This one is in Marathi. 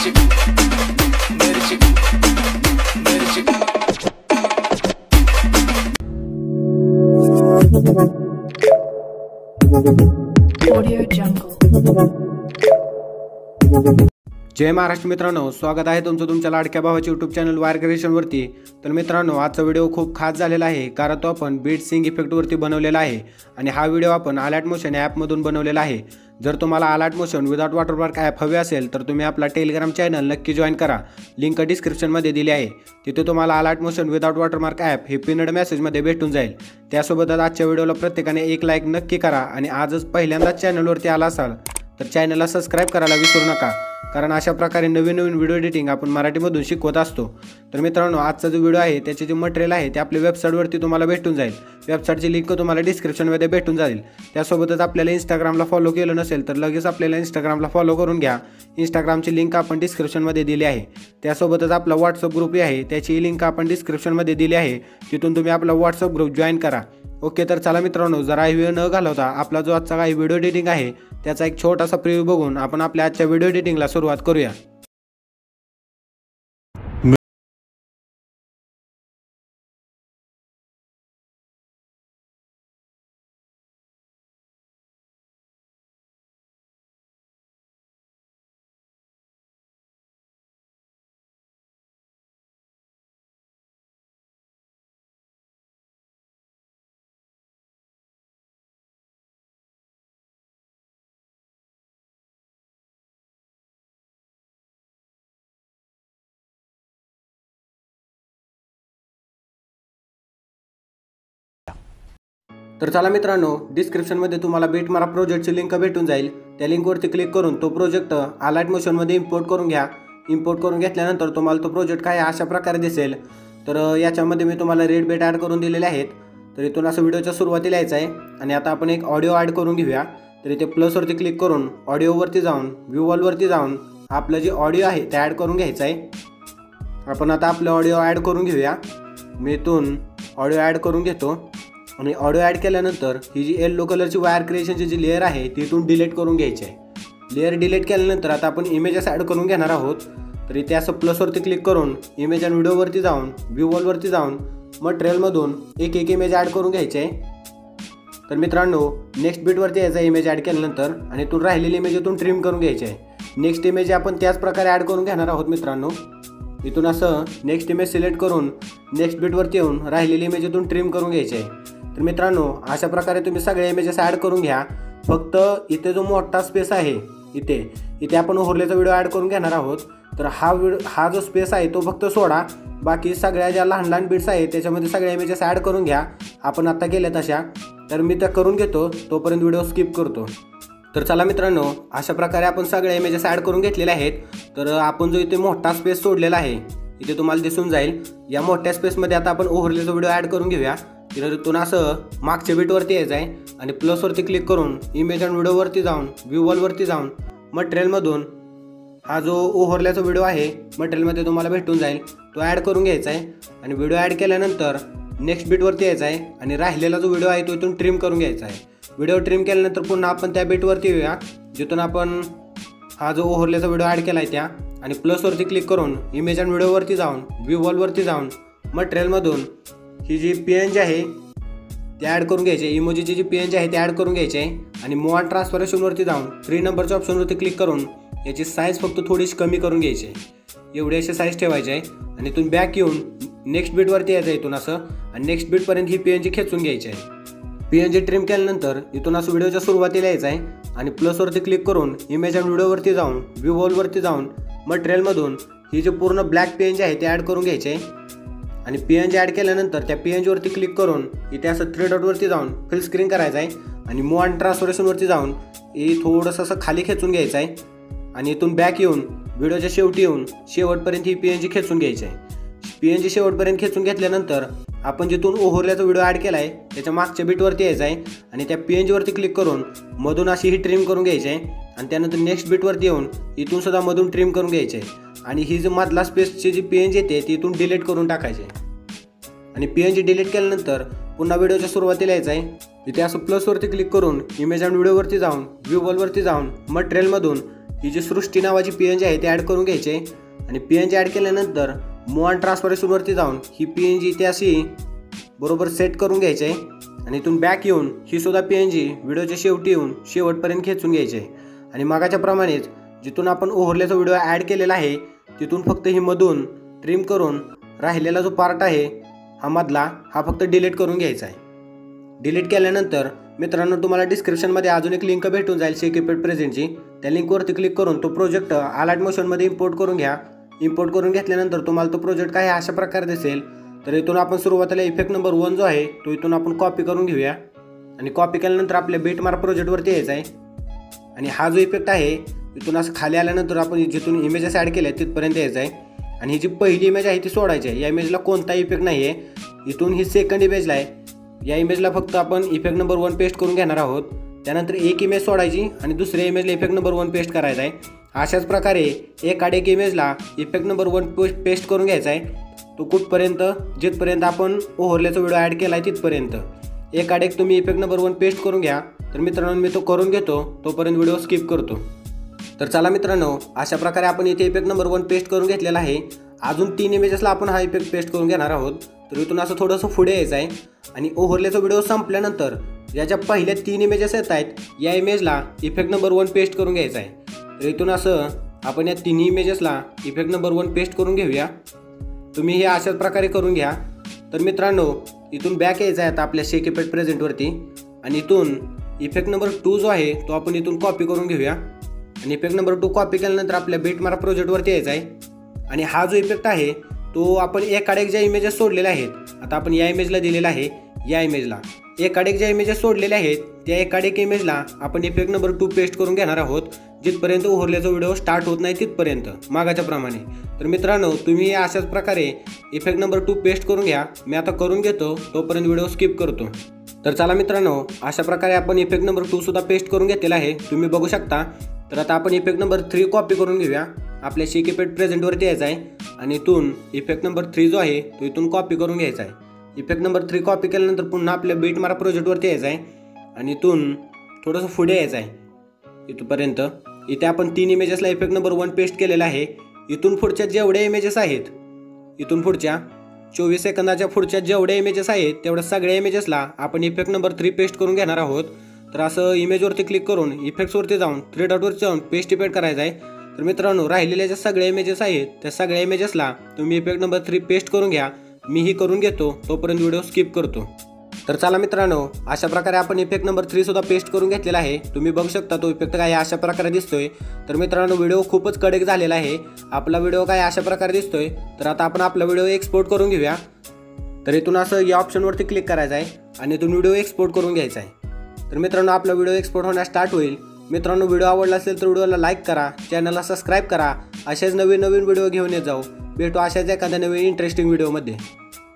जय महाराष्ट्र मित्रांनो, स्वागत आहे तुमचं तुमच्या लाडक्या भावाच्या यूट्यूब चॅनल वायर क्रिएशनवरती। तर मित्रांनो, आजचा व्हिडिओ खूप खास झालेला आहे कारण तो आपण बीट सिंग इफेक्टवरती बनवलेला आहे आणि हा व्हिडिओ आपण अलर्ट मोशन ॲपमधून बनवलेला आहे। जर तुम्हाला alert motion without watermark app हवे असेल तर तुम्ही आपला टेलिग्राम चॅनल नक्की जॉईन करा, लिंक डिस्क्रिप्शनमध्ये दिली आहे। तिथे तुम्हाला alert motion without watermark app हे पिनड मेसेजमध्ये भेटून जाईल। त्यासोबतच आजच्या व्हिडिओला प्रत्येकाने एक लाईक नक्की करा आणि आजच पहिल्यांदाच चॅनलवरती आला असाल तर चॅनलला सबस्क्राइब करायला विसरू नका, कारण अशा प्रकारे नवीन व्हिडिओ एडिटिंग आपण मराठीमधून शिकवत असतो। तर मित्रांनो, आजचा जो व्हिडिओ आहे त्याचे जे मटेरियल आहे ते आपल्या वेबसाईटवरती तुम्हाला भेटून जाईल। वेबसाईटची लिंक तुम्हाला डिस्क्रिप्शनमध्ये भेटून जाईल। त्यासोबतच आपल्याला इंस्टाग्रामला फॉलो केलं नसेल तर लगेच आपल्याला इंस्टाग्रामला फॉलो करून घ्या। इंस्टाग्रामची लिंक आपण डिस्क्रिप्शनमध्ये दिली आहे। त्यासोबतच आपला व्हॉट्सअप ग्रुप आहे त्याची लिंक आपण डिस्क्रिप्शनमध्ये दिली आहे, तिथून तुम्ही आपला व्हॉट्सअप ग्रुप जॉईन करा। ओके, तर चला मित्रांनो, जरा वेळ न घालवता आपला जो आजचा काही व्हिडिओ एडिटिंग आहे त्याचा एक छोटासा प्रिव्ह्यू बघून आपण आपल्या आजच्या व्हिडिओ एडिटिंगला सुरुवात करूया। तर चला मित्रांनो, डिस्क्रिप्शनमध्ये तुम्हाला बीटमारा प्रोजेक्टची लिंक भेटून जाईल। त्या लिंकवरती क्लिक करून तो प्रोजेक्ट अलर्ट मोशनमध्ये इम्पोर्ट करून घ्या। इम्पोर्ट करून घेतल्यानंतर तुम्हाला तो प्रोजेक्ट काय अशा प्रकारे दिसेल। तर याच्यामध्ये मी तुम्हाला रेड बेट ॲड करून दिलेले आहेत। तर इथून असं व्हिडिओच्या सुरुवातीला यायचं आहे आणि आता आपण एक ऑडिओ ॲड करून घेऊया। तर इथे प्लसवरती क्लिक करून ऑडिओवरती जाऊन व्ह्यू ऑलवरती जाऊन आपलं जे ऑडिओ आहे ते ॲड करून घ्यायचं आहे। आपण आता आपलं ऑडिओ ॲड करून घेऊया। मी इथून ऑडिओ ॲड करून घेतो आणि ऑडिओ ॲड केल्यानंतर ही जी येलो कलरची वायर क्रिएशनची जी लेअर आहे ती इथून डिलीट करून घ्यायची आहे। लेअर डिलीट केल्यानंतर आता आपण इमेजेस ॲड करून घेणार आहोत। तर इथे असं प्लसवरती क्लिक करून इमेज अँड व्हिडिओवरती जाऊन व्ह्यू ऑलवरती जाऊन मटेरियलमधून एक इमेज ॲड करून घ्यायची आहे। तर मित्रांनो, नेक्स्ट बीटवरती यायचा इमेज ॲड केल्यानंतर आणि इथून राहिलेली इमेज इथून ट्रिम करून घ्यायची आहे। नेक्स्ट इमेज आपण त्याच प्रकारे ॲड करून घेणार आहोत मित्रांनो। इथून असं नेक्स्ट इमेज सिलेक्ट करून नेक्स्ट बीटवरती येऊन राहिलेली इमेज इथून ट्रिम करून घ्यायची आहे। तर मित्रांनो, अशा प्रकारे तुम्ही सगळे इमेजेस ॲड करून घ्या। फक्त इथे जो मोठा स्पेस आहे इथे आपण ओव्हरलेचा व्हिडिओ ॲड करून घेणार आहोत। तर हा जो स्पेस आहे तो फक्त सोडा, बाकी सगळ्या ज्या लहान लहान बिट्स आहेत त्याच्यामध्ये सगळ्या इमेजेस ॲड करून घ्या आपण आता केल्या तशा। तर मी त्या करून घेतो, तोपर्यंत व्हिडिओ स्किप करतो। तर चला मित्रांनो, अशा प्रकारे आपण सगळ्या इमेजेस ॲड करून घेतलेल्या आहेत। तर आपण जो इथे मोठा स्पेस सोडलेला आहे इथे तुम्हाला दिसून जाईल। या मोठ्या स्पेसमध्ये आता आपण ओव्हरलेचा व्हिडिओ ॲड करून घेऊया। तिथून असं मागच्या बीटवरती यायचं आहे आणि प्लसवरती क्लिक करून इमेज अँड व्हिडिओवरती जाऊन व्ह्यू ऑलवरती जाऊन मटेरियलमधून हा जो ओव्हरल्याचा व्हिडिओ आहे मटेरियलमध्ये तुम्हाला भेटून जाईल तो ॲड करून घ्यायचा आहे। आणि व्हिडिओ ॲड केल्यानंतर नेक्स्ट बीटवरती यायचा आहे आणि राहिलेला जो व्हिडिओ आहे तो इथून ट्रिम करून घ्यायचा आहे। व्हिडिओ ट्रिम केल्यानंतर पुन्हा आपण त्या बीटवरती येऊया जिथून आपण हा जो ओव्हरल्याचा व्हिडिओ ॲड केला आहे त्या, आणि प्लसवरती क्लिक करून इमेज अँड व्हिडिओवरती जाऊन व्ह्यू ऑलवरती जाऊन मटेरियलमधून ही जी PNG आहे ती ॲड करून घ्यायची आहे। इमोजीची जी PNG आहे ती ॲड करून घ्यायची आहे आणि मूव्ह ऑन ट्रान्सफॉर्मेशनवरती जाऊन 3 नंबरच्या ऑप्शनवरती क्लिक करून याची साईज फक्त थोडीशी कमी करून घ्यायची आहे। एवढी अशी साईज ठेवायची आहे आणि इथून बॅक येऊन नेक्स्ट बीटवरती यायचं आहे इथून असं, आणि नेक्स्ट बीटपर्यंत ही PNG खेचून घ्यायची आहे। PNG ट्रिम केल्यानंतर इथून असं व्हिडिओच्या सुरुवातीला यायचं आहे आणि प्लसवरती क्लिक करून इमेज अँड व्हिडिओवरती जाऊन व्ह्यू ऑलवरती जाऊन मटेरियलमधून ही जी पूर्ण ब्लॅक PNG आहे ती ॲड करून घ्यायची आहे। आणि PNG ॲड केल्यानंतर त्या PNGवरती क्लिक करून इथे असं 3 डॉटवरती जाऊन फिल स्क्रीन करायचं आहे आणि मूव्ह ऑन ट्रान्सफॉर्मेशनवरती जाऊन हे थोडंसं असं खाली खेचून घ्यायचं आहे आणि इथून बॅक येऊन व्हिडिओच्या शेवटी येऊन शेवटपर्यंत ही PNG खेचून घ्यायची आहे। PNG शेवटपर्यंत खेचून घेतल्यानंतर आपण जिथून ओव्हरल्याचा व्हिडिओ ॲड केला आहे त्याच्या मागच्या बीटवरती यायचं आहे आणि त्या PNGवरती क्लिक करून मधून अशी ही ट्रिम करून घ्यायची आहे आणि त्यानंतर नेक्स्ट बीटवरती येऊन इथून सुद्धा मधून ट्रिम करून घ्यायची आहे आणि ही जी मधला स्पेसची जी PNG येते ती इथून डिलीट करून टाकायची आणि PNG डिलीट केल्यानंतर पुन्हा व्हिडिओच्या सुरुवातीला यायचं आहे। इथे असं प्लसवरती क्लिक करून इमेज अँड व्हिडिओवरती जाऊन व्ह्यू ऑलवरती जाऊन मटेरियलमधून ही जी सृष्टी नावाची PNG आहे ती ॲड करून घ्यायची आहे आणि PNG ॲड केल्यानंतर मूव ऑन ट्रान्सफॉर्मेशनवरती जाऊन ही PNG इथे अशी बरोबर सेट करून घ्यायची आहे आणि इथून बॅक येऊन ही सुद्धा PNG व्हिडिओच्या शेवटी येऊन शेवटपर्यंत खेचून घ्यायची आहे आणि मागाच्या प्रमाणेच जिथून आपण ओव्हरलेचा व्हिडिओ ॲड केलेला आहे तिथून फक्त ही मधून ट्रिम करून राहिलेला जो पार्ट आहे हा मधला हा फक्त डिलीट करून घ्यायचा आहे। डिलीट केल्यानंतर मित्रांनो तुम्हाला डिस्क्रिप्शनमध्ये अजून एक लिंक भेटून जाईल शेक इफेक्ट प्रेझेंटची। त्या लिंकवरती क्लिक करून तो प्रोजेक्ट आलाइट मोशनमध्ये इम्पोर्ट करून घ्या। इम्पोर्ट करून घेतल्यानंतर तुम्हाला तो प्रोजेक्ट काय अशा प्रकारे दिसेल। तर इथून आपण सुरुवातीला इफेक्ट नंबर 1 जो आहे तो इथून आपण कॉपी करून घेऊया आणि कॉपी केल्यानंतर आपल्या बेटमार्क प्रोजेक्टवरती यायचं आहे आणि हा जो इफेक्ट आहे इथून असं खाली आल्यानंतर आपण जिथून इमेजेस ॲड केले तिथपर्यंत यायचं आहे आणि ही जी पहिली इमेज आहे ती सोडायची आहे। या इमेजला कोणताही इफेक्ट नाही आहे। इथून ही सेकंड इमेजला आहे, या इमेजला फक्त आपण इफेक्ट नंबर 1 पेस्ट करून घेणार आहोत। त्यानंतर एक इमेज सोडायची आणि दुसऱ्या इमेजला इफेक्ट नंबर 1 पेस्ट करायचा आहे। अशाच प्रकारे एक इमेजला इफेक्ट नंबर 1 पेस्ट करून घ्यायचा आहे तो कुठपर्यंत जिथपर्यंत आपण ओव्हरलेचा व्हिडिओ ॲड केला आहे तिथपर्यंत। एक तुम्ही इफेक्ट नंबर 1 पेस्ट करून घ्या। तर मित्रांनो मी तो करून घेतो, तोपर्यंत व्हिडिओ स्किप करतो। तर चला मित्रांनो, अशा प्रकारे आपण इथे इफेक्ट नंबर 1 पेस्ट करून घेतलेला आहे। अजून 3 इमेजेसला आपण हा इफेक्ट पेस्ट करून घेणार आहोत। तर इथून असं थोडंसं पुढे यायचं आहे आणि ओव्हरलेचा व्हिडिओ संपल्यानंतर या ज्या पहिल्या 3 इमेजेस येत आहेत या इमेजला इफेक्ट नंबर 1 पेस्ट करून घ्यायचा आहे। तर इथून असं आपण या 3 इमेजेसला इफेक्ट नंबर 1 पेस्ट करून घेऊया। तुम्ही हे अशाच प्रकारे करून घ्या। तर मित्रांनो, इथून बॅक यायचं आहे आता आपल्या शेक इफेक्ट प्रेझेंटवरती आणि इथून इफेक्ट नंबर 2 जो आहे तो आपण इथून कॉपी करून घेऊया आणि इफेक्ट नंबर 2 कॉपी केल्यानंतर आपल्या बेटमार्क प्रोजेक्टवरती यायचं आहे आणि हा जो इफेक्ट आहे तो आपण एकाडेक ज्या इमेजेस सोडलेल्या आहेत, आता आपण या इमेजला दिलेला आहे, या इमेजला एकाडेक ज्या इमेजेस सोडलेल्या आहेत त्या एकाडेक इमेजला आपण इफेक्ट नंबर 2 पेस्ट करून घेणार आहोत जिथपर्यंत ओव्हरलेचा व्हिडिओ स्टार्ट होत नाही तिथपर्यंत मागाच्या प्रमाणे। तर मित्रांनो, तुम्ही अशाच प्रकारे इफेक्ट नंबर 2 पेस्ट करून घ्या। मी आता करून घेतो, तोपर्यंत व्हिडिओ स्किप करतो। तर चला मित्रांनो, अशा प्रकारे आपण इफेक्ट नंबर 2 सुद्धा पेस्ट करून घेतलेला आहे, तुम्ही बघू शकता। तर आता आपण इफेक्ट नंबर 3 कॉपी करून घेऊया। आपल्या शेक इफेक्ट प्रेझेंटवरती यायचं आहे आणि इथून इफेक्ट नंबर 3 जो आहे तो इथून कॉपी करून घ्यायचा आहे। इफेक्ट नंबर 3 कॉपी केल्यानंतर पुन्हा आपल्या बेटमार्क प्रोजेक्टवरती यायचं आहे आणि इथून थोडंसं पुढे यायचं आहे इथपर्यंत। इथे आपण 3 इमेजेसला इफेक्ट नंबर 1 पेस्ट केलेला आहे। इथून पुढच्या जेवढ्या इमेजेस आहेत, इथून पुढच्या 24 सेकंदाच्या पुढच्या जेवढ्या इमेजेस आहेत तेवढ्या सगळ्या इमेजेसला आपण इफेक्ट नंबर 3 पेस्ट करून घेणार आहोत। तर असं इमेजवरती क्लिक करून इफेक्ट्सवरती जाऊन 3 डॉटवरती जाऊन पेस्ट इफेक्ट करायचा आहे। तर मित्रांनो, राहिलेल्या ज्या सगळ्या इमेजेस आहेत त्या सगळ्या इमेजेसला तुम्ही इफेक्ट नंबर 3 पेस्ट करून घ्या। मीही करून घेतो, तोपर्यंत व्हिडिओ स्किप करतो। तर चला मित्रांनो, अशा प्रकारे आपण इफेक्ट नंबर 3 सुद्धा पेस्ट करून घेतलेला आहे। तुम्ही बघू शकता तो इफेक्ट काय अशा प्रकारे दिसतोय। तर मित्रांनो, व्हिडिओ खूपच कडक झालेला आहे। आपला व्हिडिओ काय अशा प्रकारे दिसतोय। तर आता आपण आपला व्हिडिओ एक्सपोर्ट करून घेऊया। तर इथून असं या ऑप्शनवरती क्लिक करायचं आहे आणि इथून व्हिडिओ एक्सपोर्ट करून घ्यायचा आहे। तर मित्रांनो, आपला व्हिडिओ एक्सपोर्ट होण्यास स्टार्ट होईल। मित्रांनो, व्हिडिओ आवडला असेल तर व्हिडिओला लाईक करा, चॅनलला सबस्क्राईब करा। अशाच नवीन व्हिडिओ घेऊन येत जाऊ। भेटू अशाच एखाद्या नवीन इंटरेस्टिंग व्हिडिओमध्ये।